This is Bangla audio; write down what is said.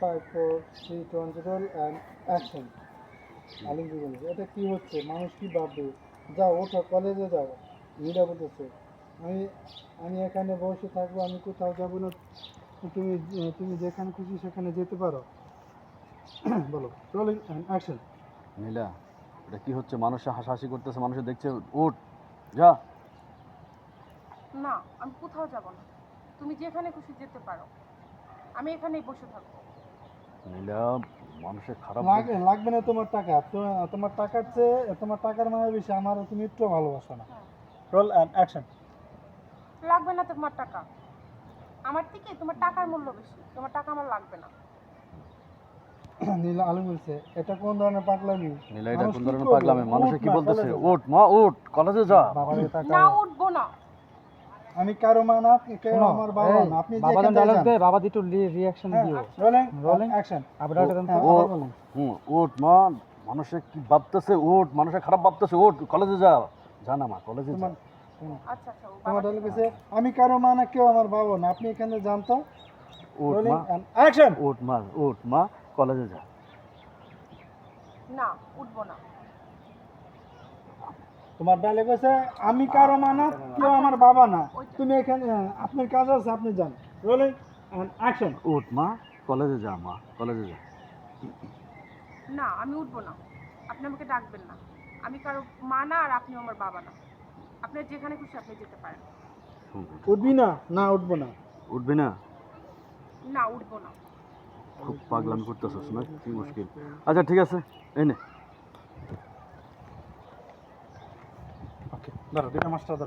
5 4 3 2 1 0 and action আলিম জীবন এটা কি হচ্ছে মানুষ কি ভাববে যাও ওঠো কলেজে যাও নীলা বলতেছে আমি আমি এখানে বসে থাকবো আমি কোথাও যাব না তুমি তুমি যেখানে খুশি সেখানে যেতে পারো বলো রোলিং অ্যান্ড অ্যাকশন নীলা এটা কি হচ্ছে মানুষে হাসাহাসি করতেছে মানুষে দেখছে উঠ যা না আমি কোথাও যাব না তুমি যেখানে খুশি যেতে পারো আমি এখানেই বসে থাকবো নীলা মানুষের খারাপ লাগবে না তোমার টাকা তোমার টাকার চেয়ে তোমার টাকার মানে বেশি আমার তুমি একটু ভালোবাসো না রোল অ্যান্ড অ্যাকশন লাগবে না তোমার টাকা আমার থেকে তোমার টাকার মূল্য বেশি তোমার টাকা আমার লাগবে না নীলা আলু বলছে এটা কোন ধরনের পাগলামি নীলা এটা কোন ধরনের পাগলামি মানুষে কি বলতেছে উঠ মা উঠ কলেজে যা বাবার টাকা না উঠবো না আমি কারো মা না কেউ আমার বাবা না আপনি বাবা যেখানে ডায়লগ যান দে বাবা দিটো রিঅ্যাকশন দিও রোলিং Rolling. অ্যাকশন আপনারা এটা দেন ও উঠ মা মানুষে কি ভাবতেছে উঠ মানুষে খারাপ ভাবতেছে উঠ কলেজে যা জানা মা কলেজে যা আচ্ছা আচ্ছা ও তোমার বাবা ডায়লগ হচ্ছে আমি কারো মা না কেউ আমার বাবা না আপনি এখানে যান তো উঠ রোলিং মা অ্যান্ড অ্যাকশন উঠ মা কলেজে যা না উঠবো না তোমার ডায়লগ হচ্ছে আমি কারো মা না কেউ আমার বাবা না তুমি এখানে আপনার কাজ আছে আপনি যান রোলিং অ্যান্ড অ্যাকশন উঠ মা কলেজে যা মা কলেজে যা না আমি উঠবো না আপনি আমাকে ডাকবেন না আমি কারো মা না আর আপনি আমার বাবা না আপনার যেখানে খুশি আপনি যেতে পারেন উঠবি না না উঠবো না উঠবি না না উঠবো না খুব পাগলামি করতেছিস না কি মুশকিল আচ্ছা ঠিক আছে এই নে ওকে ধরো দুইটা মাস্টার